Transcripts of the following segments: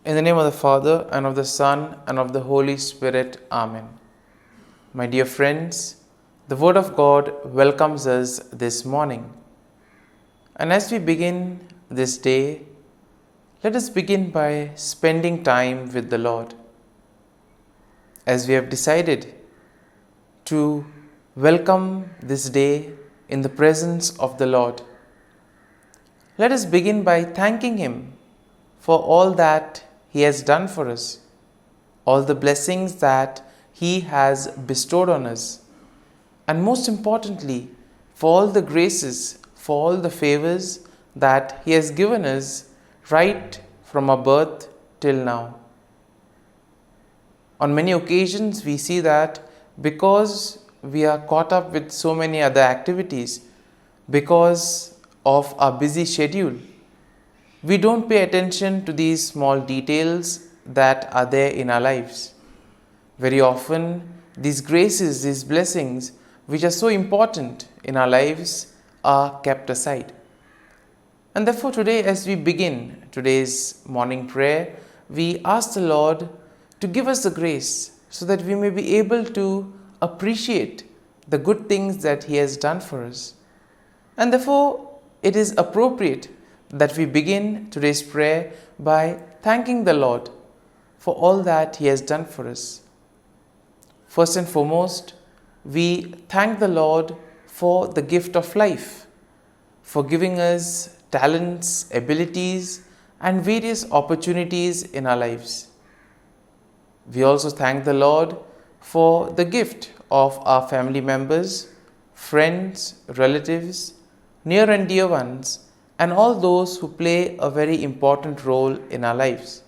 In the name of the Father, and of the Son, and of the Holy Spirit. Amen. My dear friends, the Word of God welcomes us this morning. And as we begin this day, let us begin by spending time with the Lord. As we have decided to welcome this day in the presence of the Lord, let us begin by thanking Him for all that He has done for us, all the blessings that He has bestowed on us, and most importantly, for all the graces, for all the favors that He has given us right from our birth till now. On many occasions, we see that because we are caught up with so many other activities, because of our busy schedule, we don't pay attention to these small details that are there in our lives. Very often, these graces, these blessings, which are so important in our lives, are kept aside. And therefore today, as we begin today's morning prayer, we ask the Lord to give us the grace so that we may be able to appreciate the good things that He has done for us. And therefore, it is appropriate that we begin today's prayer by thanking the Lord for all that He has done for us. First and foremost, we thank the Lord for the gift of life, for giving us talents, abilities, and various opportunities in our lives. We also thank the Lord for the gift of our family members, friends, relatives, near and dear ones, and all those who play a very important role in our lives.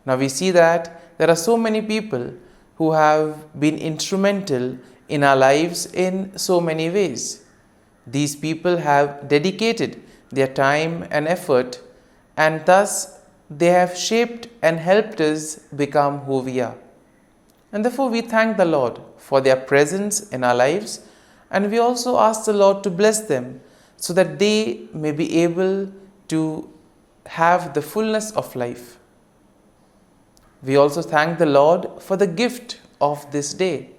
Now we see that there are so many people who have been instrumental in our lives in so many ways. These people have dedicated their time and effort, and thus they have shaped and helped us become who we are. And therefore we thank the Lord for their presence in our lives, and we also ask the Lord to bless them so that they may be able to have the fullness of life. We also thank the Lord for the gift of this day,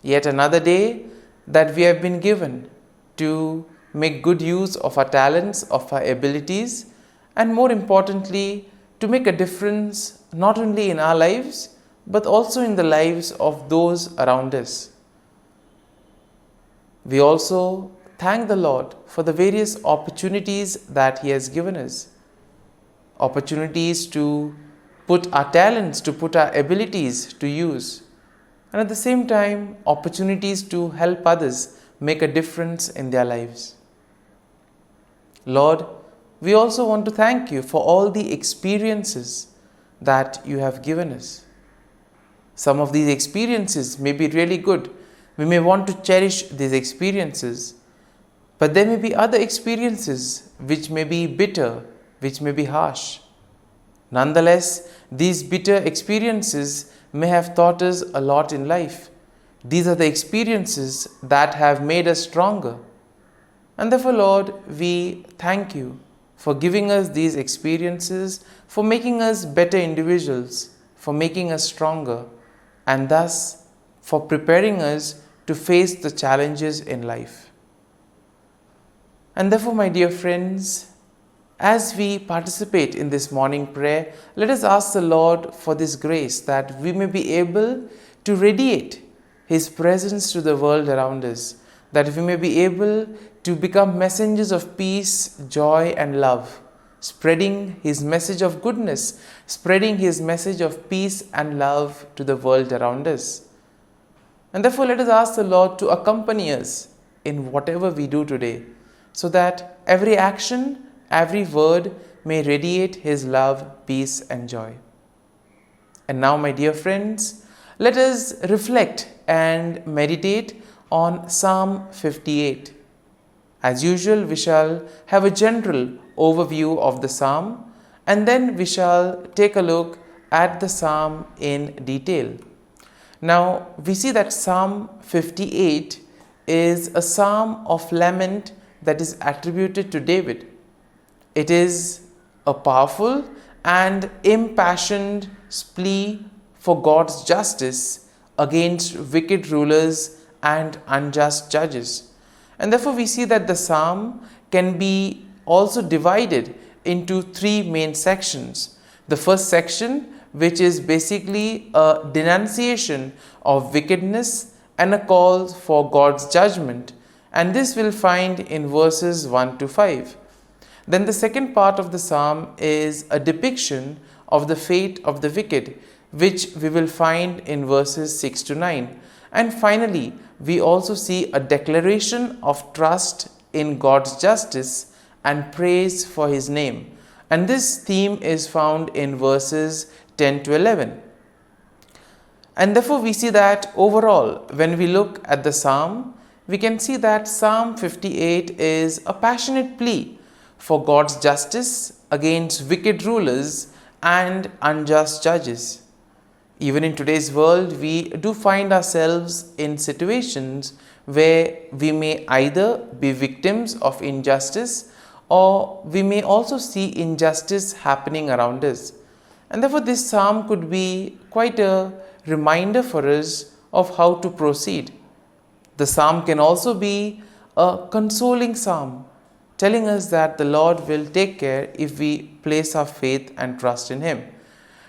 yet another day that we have been given to make good use of our talents, of our abilities, and more importantly, to make a difference not only in our lives, but also in the lives of those around us. We also thank the Lord for the various opportunities that He has given us. Opportunities to put our talents, to put our abilities to use. And at the same time, opportunities to help others make a difference in their lives. Lord, we also want to thank You for all the experiences that You have given us. Some of these experiences may be really good. We may want to cherish these experiences. But there may be other experiences which may be bitter, which may be harsh. Nonetheless, these bitter experiences may have taught us a lot in life. These are the experiences that have made us stronger. And therefore, Lord, we thank You for giving us these experiences, for making us better individuals, for making us stronger, and thus for preparing us to face the challenges in life. And therefore, my dear friends, as we participate in this morning prayer, let us ask the Lord for this grace that we may be able to radiate His presence to the world around us, that we may be able to become messengers of peace, joy, and love, spreading His message of goodness, spreading His message of peace and love to the world around us. And therefore, let us ask the Lord to accompany us in whatever we do today, so that every action, every word may radiate His love, peace, and joy. And now, my dear friends, let us reflect and meditate on Psalm 58. As usual, we shall have a general overview of the psalm, and then we shall take a look at the psalm in detail. Now, we see that Psalm 58 is a psalm of lament that is attributed to David. It is a powerful and impassioned plea for God's justice against wicked rulers and unjust judges. And therefore we see that the psalm can be also divided into three main sections. The first section, which is basically a denunciation of wickedness and a call for God's judgment, and this we'll find in verses 1 to 5. Then the second part of the psalm is a depiction of the fate of the wicked, which we will find in verses 6 to 9. And finally, we also see a declaration of trust in God's justice and praise for his name. And this theme is found in verses 10 to 11. And therefore we see that overall, when we look at the psalm, we can see that Psalm 58 is a passionate plea for God's justice against wicked rulers and unjust judges. Even in today's world, we do find ourselves in situations where we may either be victims of injustice or we may also see injustice happening around us. And therefore this psalm could be quite a reminder for us of how to proceed. The psalm can also be a consoling psalm, telling us that the Lord will take care if we place our faith and trust in him.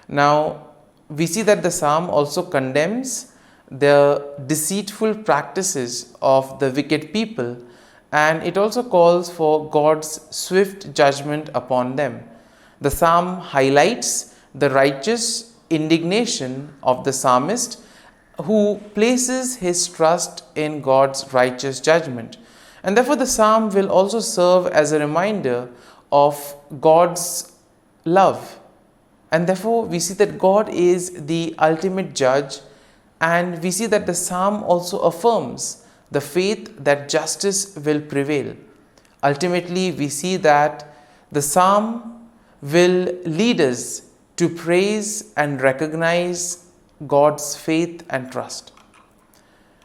Now, we see that the psalm also condemns the deceitful practices of the wicked people, and it also calls for God's swift judgment upon them. The psalm highlights the righteous indignation of the psalmist, who places his trust in God's righteous judgment. And therefore the psalm will also serve as a reminder of God's love. And therefore we see that God is the ultimate judge, and we see that the psalm also affirms the faith that justice will prevail. Ultimately we see that the psalm will lead us to praise and recognize God's faith and trust.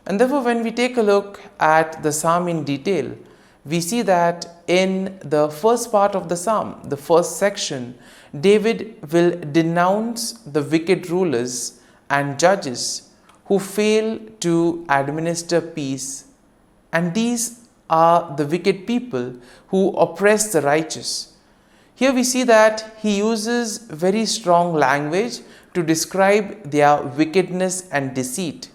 And therefore when we take a look at the psalm in detail, we see that in the first part of the psalm, the first section, David will denounce the wicked rulers and judges who fail to administer peace. And these are the wicked people who oppress the righteous. Here we see that he uses very strong language to describe their wickedness and deceit,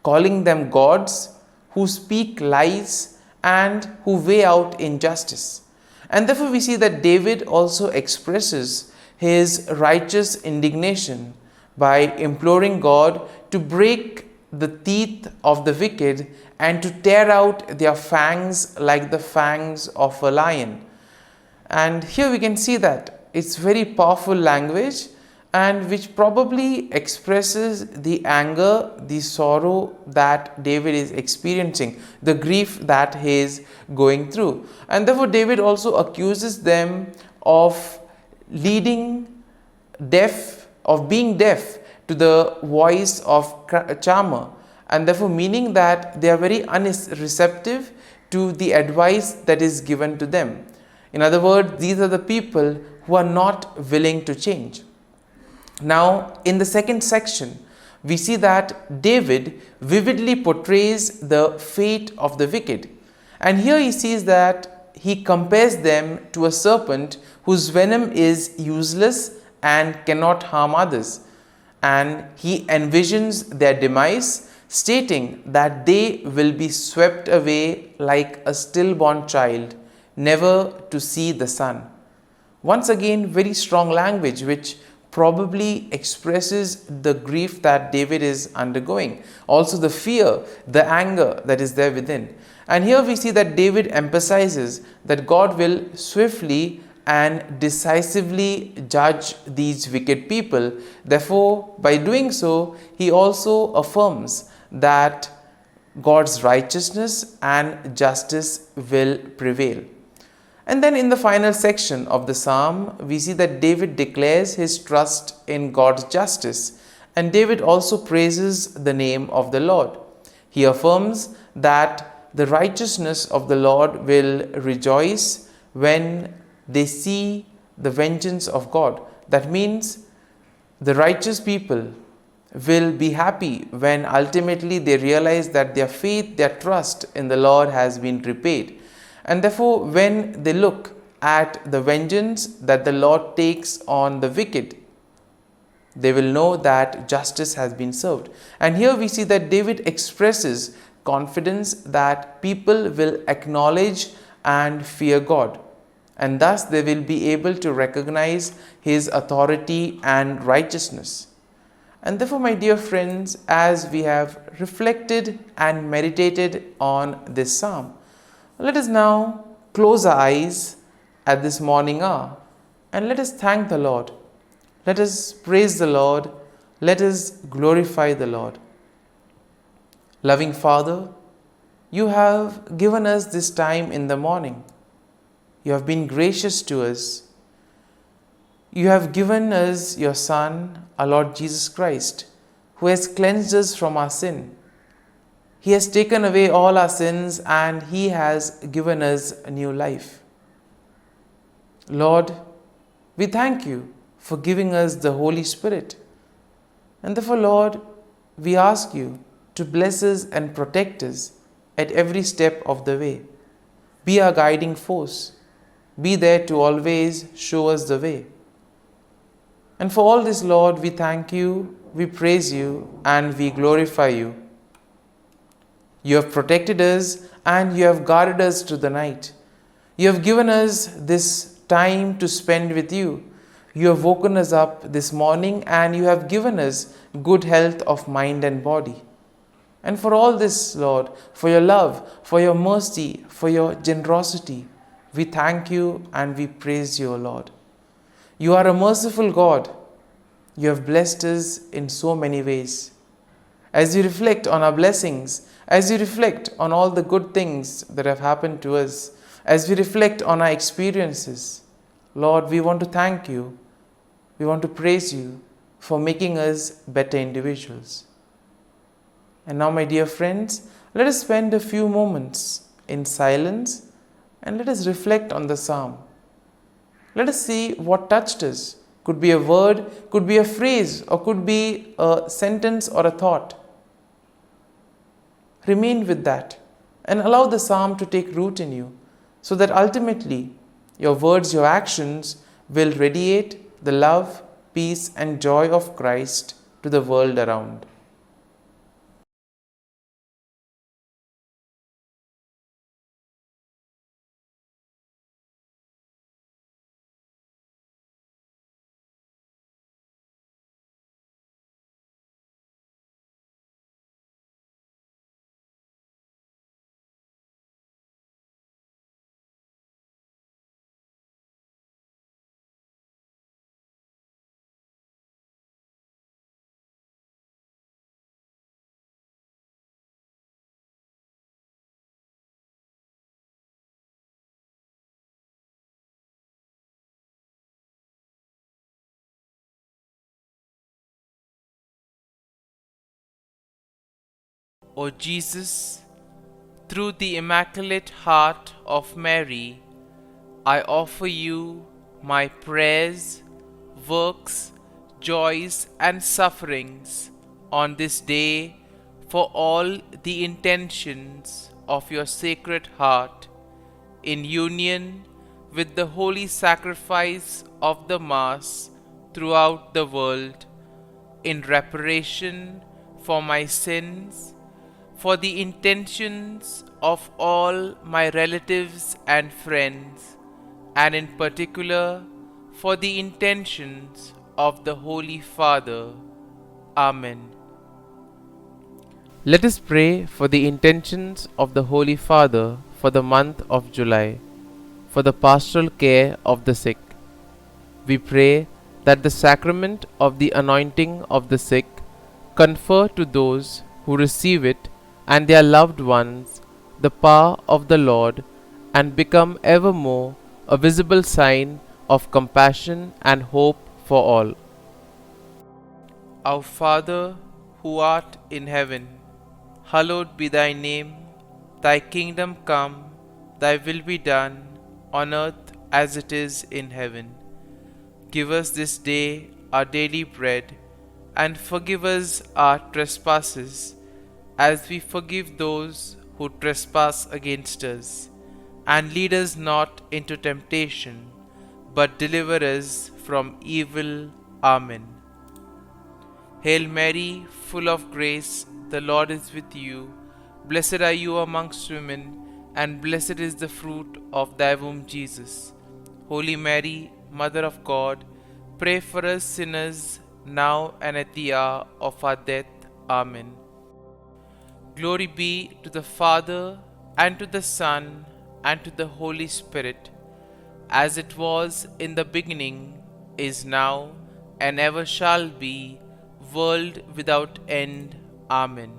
calling them gods who speak lies and who weigh out injustice. And therefore we see that David also expresses his righteous indignation by imploring God to break the teeth of the wicked and to tear out their fangs like the fangs of a lion. And here we can see that it's very powerful language, and which probably expresses the anger, the sorrow that David is experiencing, the grief that he is going through. And therefore David also accuses them of being deaf to the voice of charmer, and therefore meaning that they are very unreceptive to the advice that is given to them. In other words, these are the people who are not willing to change. Now, in the second section, we see that David vividly portrays the fate of the wicked. And here he sees that he compares them to a serpent whose venom is useless and cannot harm others. And he envisions their demise, stating that they will be swept away like a stillborn child, never to see the sun. Once again, very strong language which probably expresses the grief that David is undergoing. Also the fear, the anger that is there within. And here we see that David emphasizes that God will swiftly and decisively judge these wicked people. Therefore, by doing so, he also affirms that God's righteousness and justice will prevail. And then in the final section of the psalm, we see that David declares his trust in God's justice, and David also praises the name of the Lord. He affirms that the righteousness of the Lord will rejoice when they see the vengeance of God. That means the righteous people will be happy when ultimately they realize that their faith, their trust in the Lord has been repaid. And therefore, when they look at the vengeance that the Lord takes on the wicked, they will know that justice has been served. And here we see that David expresses confidence that people will acknowledge and fear God, and thus they will be able to recognize His authority and righteousness. And therefore, my dear friends, as we have reflected and meditated on this psalm, let us now close our eyes at this morning hour and let us thank the Lord. Let us praise the Lord. Let us glorify the Lord. Loving Father, you have given us this time in the morning. You have been gracious to us. You have given us your Son, our Lord Jesus Christ, who has cleansed us from our sin. He has taken away all our sins and He has given us a new life. Lord, we thank you for giving us the Holy Spirit. And therefore, Lord, we ask you to bless us and protect us at every step of the way. Be our guiding force. Be there to always show us the way. And for all this, Lord, we thank you, we praise you, and we glorify you. You have protected us and you have guarded us through the night. You have given us this time to spend with you. You have woken us up this morning and you have given us good health of mind and body. And for all this, Lord, for your love, for your mercy, for your generosity, we thank you and we praise you, O Lord. You are a merciful God. You have blessed us in so many ways. As you reflect on our blessings, as you reflect on all the good things that have happened to us, as we reflect on our experiences, Lord, we want to thank you. We want to praise you for making us better individuals. And now, my dear friends, let us spend a few moments in silence and let us reflect on the psalm. Let us see what touched us. Could be a word, could be a phrase, or could be a sentence or a thought. Remain with that and allow the psalm to take root in you so that ultimately your words, your actions will radiate the love, peace, and joy of Christ to the world around. O Jesus, through the Immaculate Heart of Mary, I offer you my prayers, works, joys, and sufferings on this day for all the intentions of your Sacred Heart, in union with the holy sacrifice of the Mass throughout the world, in reparation for my sins, for the intentions of all my relatives and friends, and in particular for the intentions of the Holy Father. Amen. Let us pray for the intentions of the Holy Father for the month of July, for the pastoral care of the sick. We pray that the sacrament of the anointing of the sick confer to those who receive it and their loved ones the power of the Lord, and become evermore a visible sign of compassion and hope for all. Our Father, who art in heaven, hallowed be thy name. Thy kingdom come, thy will be done, on earth as it is in heaven. Give us this day our daily bread, and forgive us our trespasses, as we forgive those who trespass against us. And lead us not into temptation, but deliver us from evil. Amen. Hail Mary, full of grace, the Lord is with you. Blessed are you amongst women, and blessed is the fruit of thy womb, Jesus. Holy Mary, Mother of God, pray for us sinners, now and at the hour of our death. Amen. Glory be to the Father, and to the Son, and to the Holy Spirit, as it was in the beginning, is now, and ever shall be, world without end. Amen.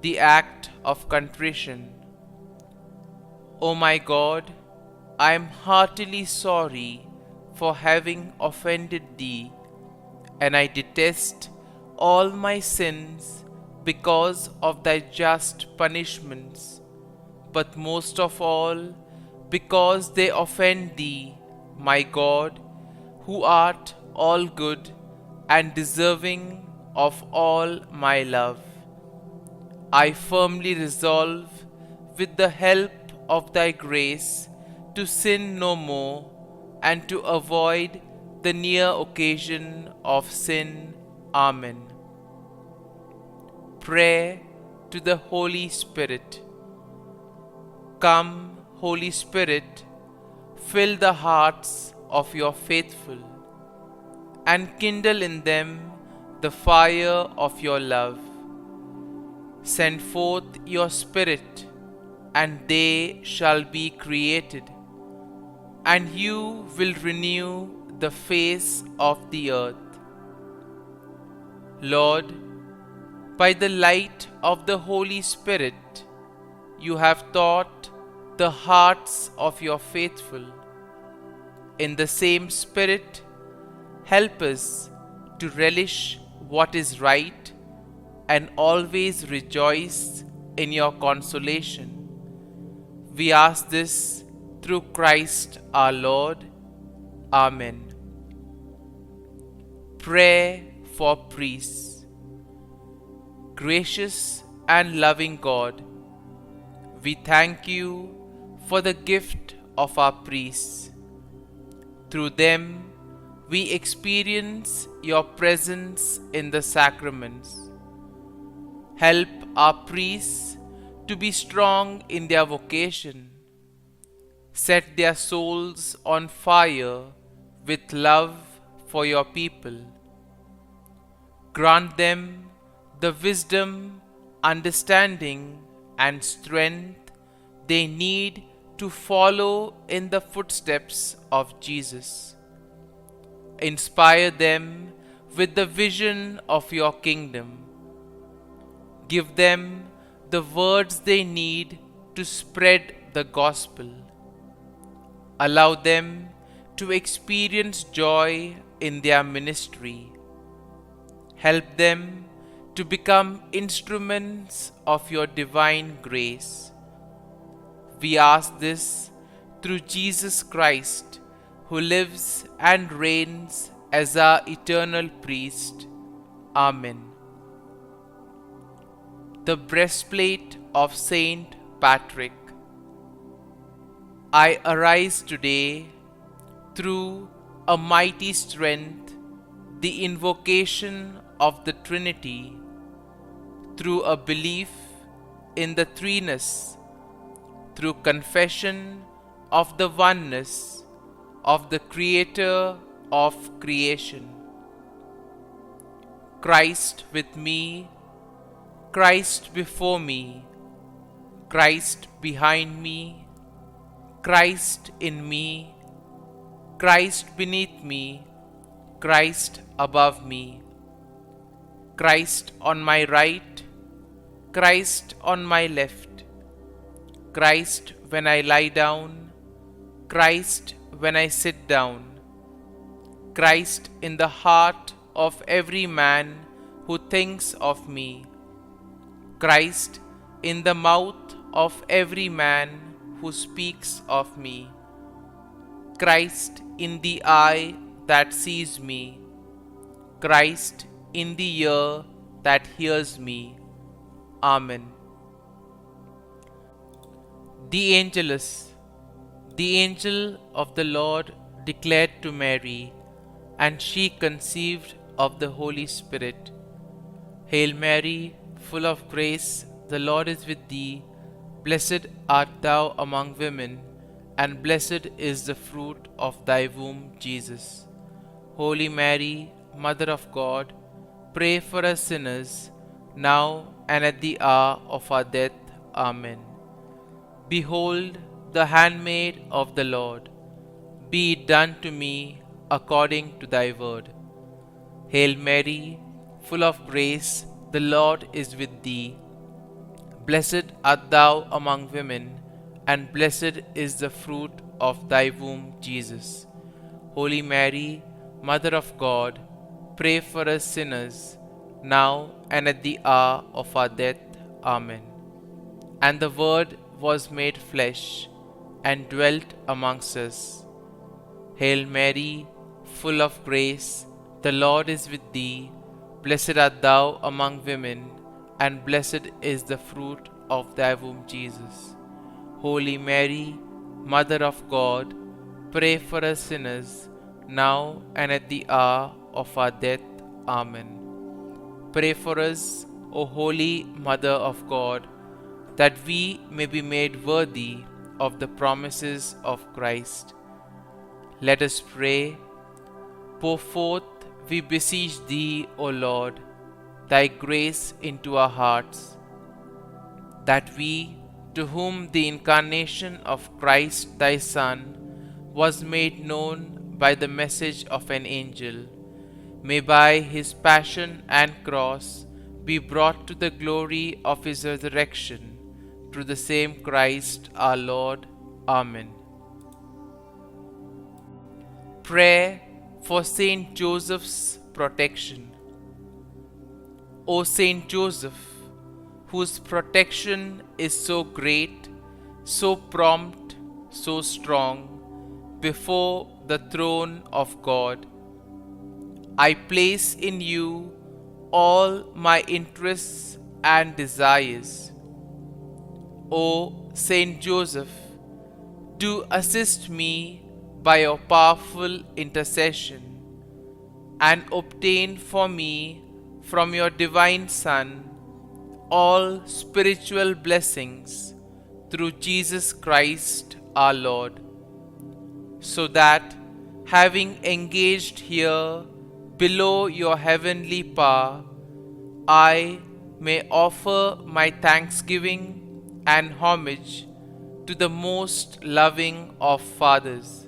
The Act of Contrition. O my God, I am heartily sorry for having offended Thee, and I detest all my sins because of Thy just punishments, but most of all because they offend Thee, my God, who art all good and deserving of all my love. I firmly resolve, with the help of Thy grace, to sin no more, and to avoid the near occasion of sin. Amen. Prayer to the Holy Spirit. Come, Holy Spirit, fill the hearts of your faithful, and kindle in them the fire of your love. Send forth your Spirit, and they shall be created, and you will renew the face of the earth. Lord, by the light of the Holy Spirit, you have taught the hearts of your faithful. In the same Spirit, help us to relish what is right and always rejoice in your consolation. We ask this through Christ our Lord. Amen. Prayer for priests. Gracious and loving God, we thank you for the gift of our priests. Through them, we experience your presence in the sacraments. Help our priests to be strong in their vocation. Set their souls on fire with love for your people. Grant them the wisdom, understanding, and strength they need to follow in the footsteps of Jesus. Inspire them with the vision of your kingdom. Give them the words they need to spread the gospel. Allow them to experience joy in their ministry. Help them to become instruments of your divine grace. We ask this through Jesus Christ, who lives and reigns as our eternal priest. Amen. The breastplate of Saint Patrick. I arise today through a mighty strength, the invocation of the Trinity, through a belief in the threeness, through confession of the oneness of the Creator of creation. Christ with me, Christ before me, Christ behind me, Christ in me, Christ beneath me, Christ above me, Christ on my right, Christ on my left, Christ when I lie down, Christ when I sit down, Christ in the heart of every man who thinks of me, Christ in the mouth of every man who speaks of me, Christ in the eye that sees me, Christ in the ear that hears me. Amen. The Angelus. The angel of the Lord declared to Mary, and she conceived of the Holy Spirit. Hail Mary, full of grace, the Lord is with thee. Blessed art thou among women, and blessed is the fruit of thy womb, Jesus. Holy Mary, Mother of God, pray for us sinners, now and at the hour of our death. Amen. Behold, the handmaid of the Lord. Be it done to me according to thy word. Hail Mary, full of grace, the Lord is with thee. Blessed art thou among women, and blessed is the fruit of thy womb, Jesus. Holy Mary, Mother of God, pray for us sinners, now and at the hour of our death. Amen. And the Word was made flesh, and dwelt amongst us. Hail Mary, full of grace, the Lord is with thee. Blessed art thou among women, and blessed is the fruit of thy womb, Jesus. Holy Mary, Mother of God, pray for us sinners, now and at the hour of our death. Amen. Pray for us, O Holy Mother of God, that we may be made worthy of the promises of Christ. Let us pray. Pour forth, we beseech thee, O Lord, thy grace into our hearts, that we, to whom the incarnation of Christ thy Son was made known by the message of an angel, may by his passion and cross be brought to the glory of his resurrection, through the same Christ our Lord. Amen. Prayer for Saint Joseph's protection. O Saint Joseph, whose protection is so great, so prompt, so strong, before the throne of God, I place in you all my interests and desires. O Saint Joseph, do assist me by your powerful intercession, and obtain for me from your divine Son all spiritual blessings through Jesus Christ our Lord, so that, having engaged here below your heavenly power, I may offer my thanksgiving and homage to the most loving of fathers.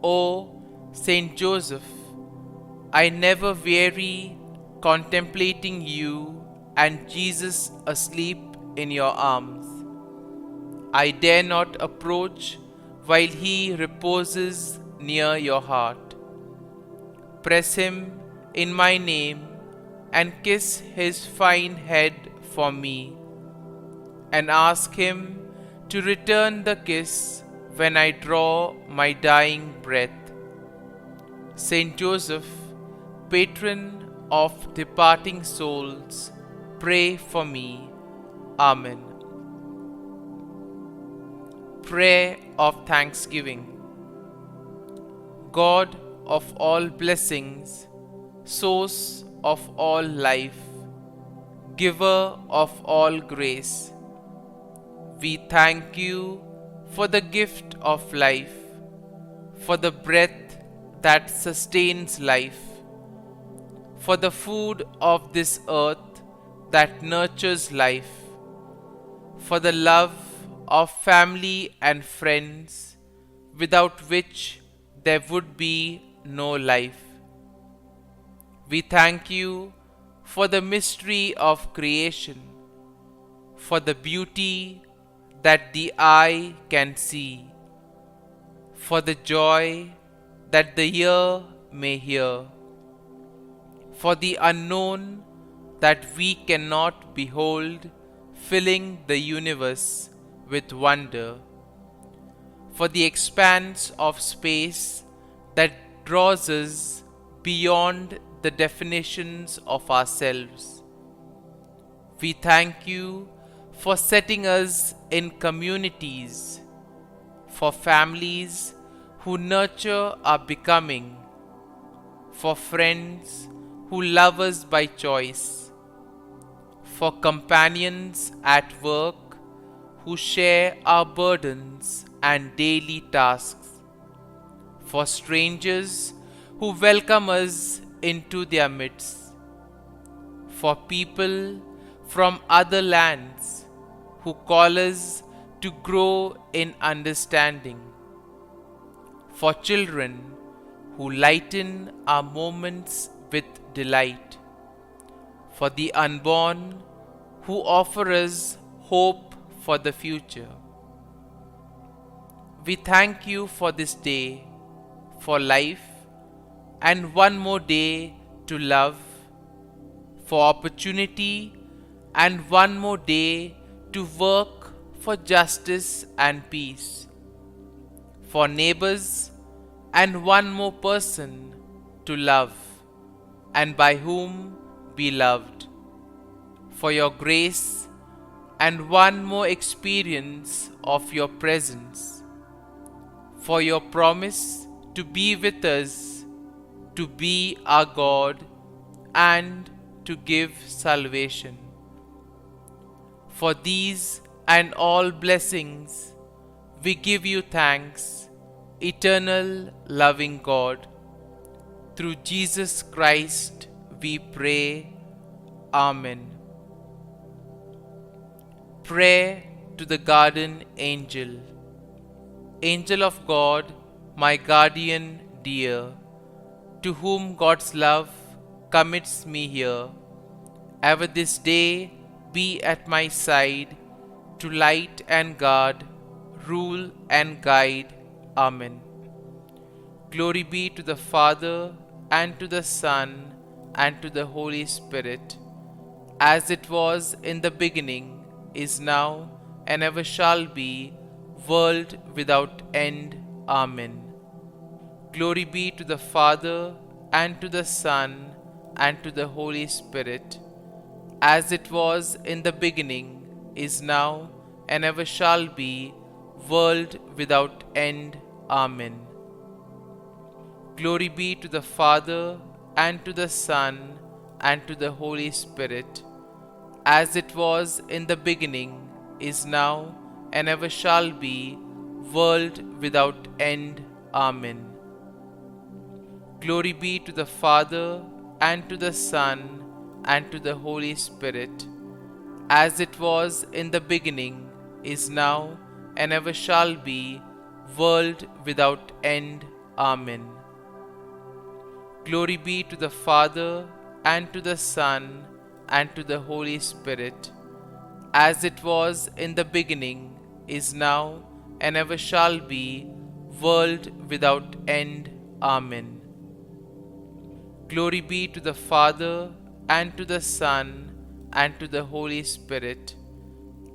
O Saint Joseph, I never weary contemplating you and Jesus asleep in your arms. I dare not approach while he reposes near your heart. Press him in my name and kiss his fine head for me, and ask him to return the kiss when I draw my dying breath. Saint Joseph, patron of departing souls, pray for me. Amen. Prayer of Thanksgiving. God of all blessings, source of all life, giver of all grace, we thank you for the gift of life, for the breath that sustains life, for the food of this earth that nurtures life, for the love of family and friends, without which there would be no life. We thank you for the mystery of creation, for the beauty that the eye can see, for the joy that the ear may hear, for the unknown that we cannot behold, filling the universe with wonder, for the expanse of space that draws us beyond the definitions of ourselves. We thank you for setting us in communities, for families who nurture our becoming, for friends who love us by choice, for companions at work who share our burdens and daily tasks, for strangers who welcome us into their midst, for people from other lands who call us to grow in understanding, for children who lighten our moments with delight, for the unborn who offer us hope for the future. We thank you for this day, for life, and one more day to love, for opportunity, and one more day to work for justice and peace, for neighbors, and one more person to love, and by whom be loved, for your grace, and one more experience of your presence, for your promise to be with us, to be our God, and to give salvation. For these and all blessings, we give you thanks, eternal loving God. Through Jesus Christ we pray. Amen. Prayer to the Guardian Angel. Angel of God, my guardian dear, to whom God's love commits me here, ever this day be at my side, to light and guard, rule and guide. Amen. Glory be to the Father, and to the Son, and to the Holy Spirit, as it was in the beginning, is now, and ever shall be, world without end. Amen. Glory be to the Father, and to the Son, and to the Holy Spirit, as it was in the beginning, is now, and ever shall be, world without end. Amen. Glory be to the Father, and to the Son, and to the Holy Spirit, as it was in the beginning, is now, and ever shall be, world without end. Amen. Glory be to the Father, and to the Son, and to the Holy Spirit, as it was in the beginning, is now, and ever shall be, world without end. Amen. Glory be to the Father, and to the Son, and to the Holy Spirit, as it was in the beginning, is now, and ever shall be, world without end. Amen. Glory be to the Father, and to the Son, and to the Holy Spirit,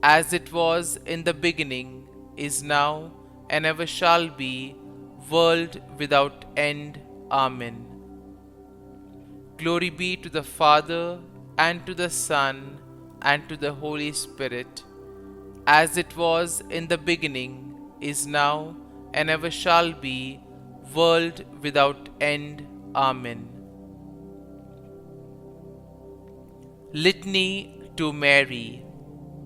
as it was in the beginning, is now, and ever shall be, world without end. Amen. Glory be to the Father, and to the Son, and to the Holy Spirit, as it was in the beginning, is now, and ever shall be, world without end. Amen. Litany to Mary,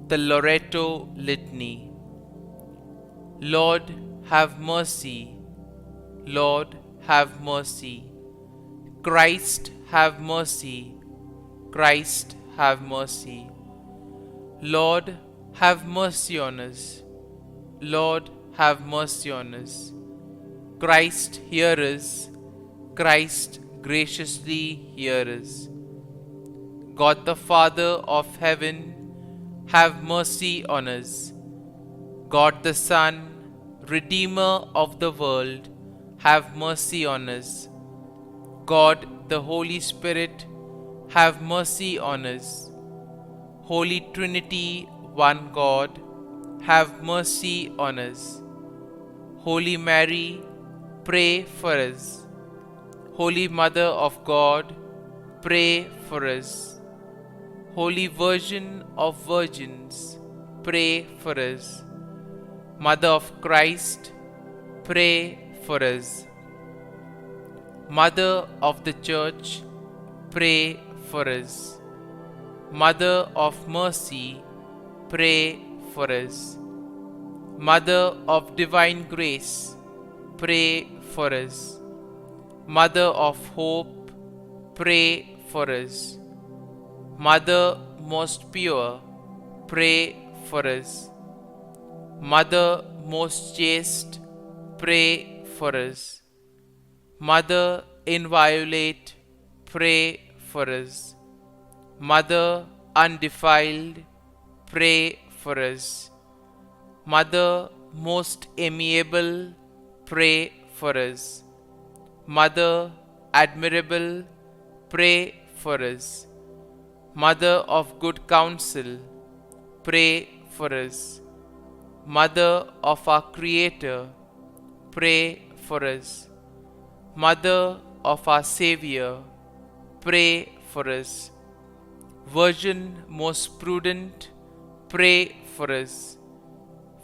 the Loreto Litany. Lord, have mercy. Lord, have mercy. Christ, have mercy. Christ, have mercy. Lord, have mercy on us. Lord, have mercy on us. Christ, hear us. Christ, graciously hear us. God the Father of heaven, have mercy on us. God the Son, Redeemer of the world, have mercy on us. God the Holy Spirit, have mercy on us. Holy Trinity, one God, have mercy on us. Holy Mary, pray for us. Holy Mother of God, pray for us. Holy Virgin of Virgins, pray for us. Mother of Christ, pray for us. Mother of the Church, pray for us. Mother of Mercy, pray for us. Mother of Divine Grace, pray for us. Mother of Hope, pray for us. Mother most pure, pray for us. Mother most chaste, pray for us. Mother inviolate, pray for us. Mother undefiled, pray for us. Mother most amiable, pray for us. Mother admirable, pray for us. Mother of good counsel, pray for us. Mother of our Creator, pray for us. Mother of our Savior, pray for us. Virgin most prudent, pray for us.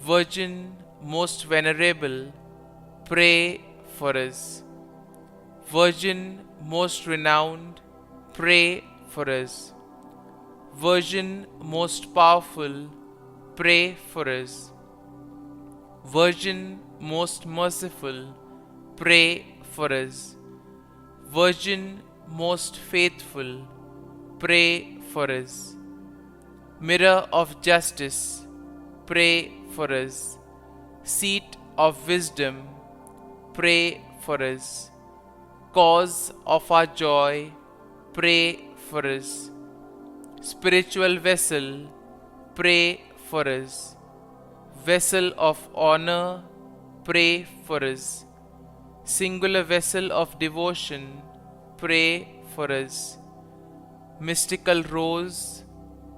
Virgin most venerable, pray for us. Virgin most renowned, pray for us. Virgin most powerful, pray for us. Virgin most merciful, pray for us. Virgin most faithful, pray for us. Mirror of justice, pray for us. Seat of wisdom, pray for us. Cause of our joy, pray for us. Spiritual vessel, pray for us. Vessel of honor, pray for us. Singular vessel of devotion, pray for us. Mystical rose,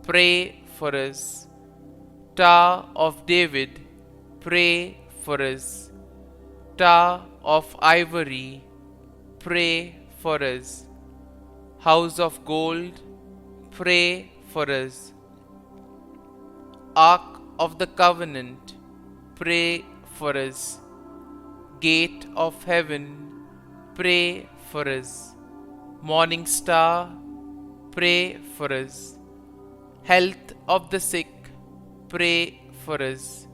pray for us. Tower of David, pray for us. Tower of ivory, pray for us. House of gold, pray for us. Ark of the Covenant, pray for us. Gate of heaven, pray for us. Morning star, pray for us. Health of the sick, pray for us.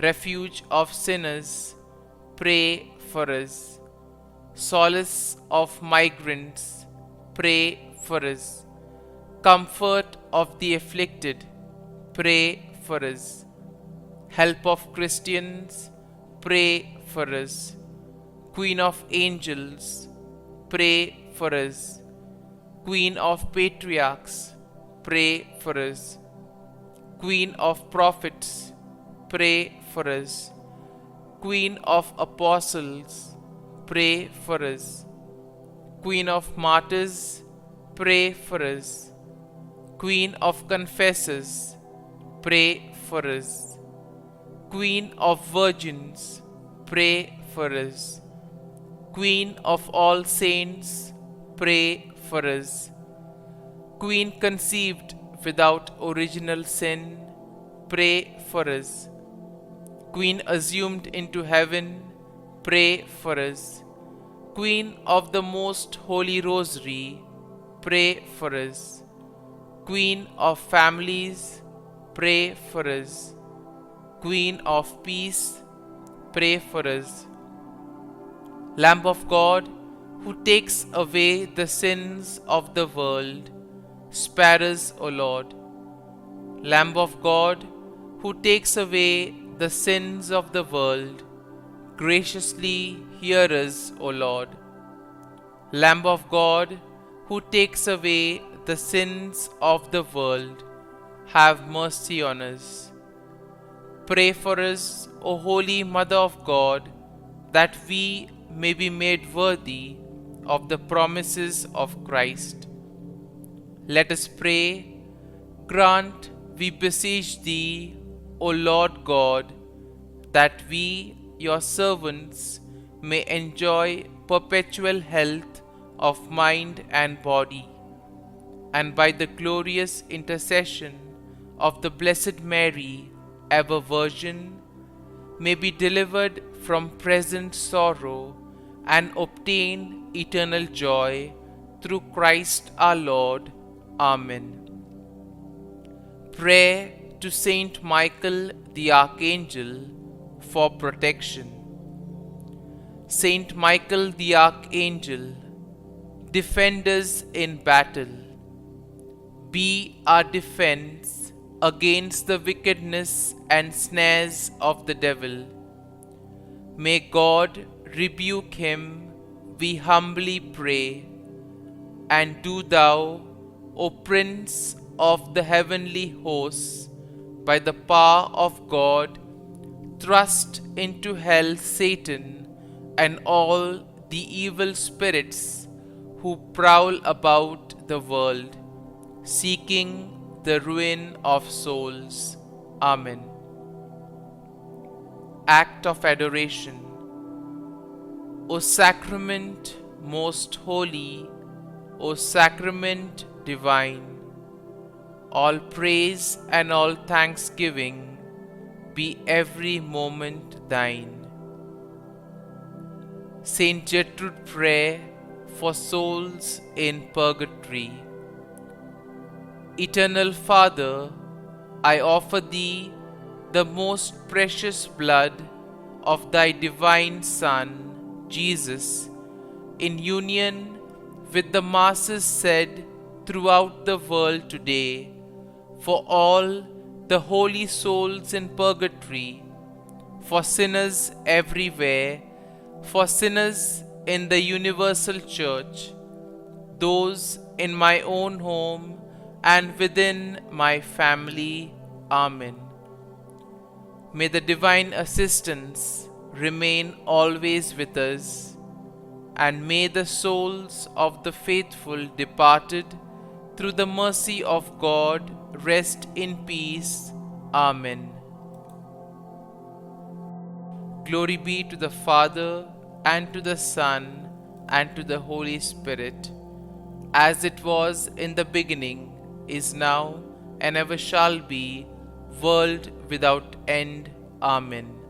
Refuge of sinners, pray for us. Solace of migrants, pray for us. Comfort of the afflicted, pray for us. Help of Christians, pray for us. Queen of angels, pray for us. Queen of patriarchs, pray for us. Queen of prophets, pray for us. Queen of apostles, pray for us. Queen of martyrs, pray for us. Queen of confessors, pray for us. Queen of virgins, pray for us. Queen of all saints, pray for us. Queen conceived without original sin, pray for us. Queen assumed into heaven, pray for us. Queen of the most holy rosary, pray for us. Queen of families, pray for us. Queen of peace, pray for us. Lamb of God, who takes away the sins of the world, spare us, O Lord. Lamb of God, who takes away the sins of the world, graciously hear us, O Lord. Lamb of God, who takes away the sins of the world, have mercy on us. Pray for us, O Holy Mother of God, that we may be made worthy of the promises of Christ. Let us pray. Grant, we beseech Thee, O Lord God, that we, your servants may enjoy perpetual health of mind and body, and by the glorious intercession of the Blessed Mary, ever Virgin, may be delivered from present sorrow and obtain eternal joy through Christ our Lord. Amen. Prayer to Saint Michael the Archangel for protection. Saint Michael the Archangel, defend us in battle. Be our defense against the wickedness and snares of the devil. May God rebuke him, we humbly pray. And do thou, O Prince of the heavenly hosts, by the power of God, thrust into hell Satan and all the evil spirits who prowl about the world, seeking the ruin of souls. Amen. Act of Adoration. O Sacrament most holy, O Sacrament divine, all praise and all thanksgiving be every moment thine. Saint Gertrude Prayer for souls in purgatory. Eternal Father, I offer Thee the most precious blood of Thy divine Son, Jesus, in union with the masses said throughout the world today, for all the holy souls in purgatory, for sinners everywhere, for sinners in the universal church, those in my own home and within my family. Amen. May the divine assistance remain always with us, and may the souls of the faithful departed through the mercy of God rest in peace. Amen. Glory be to the Father, and to the Son, and to the Holy Spirit, as it was in the beginning, is now, and ever shall be, world without end. Amen.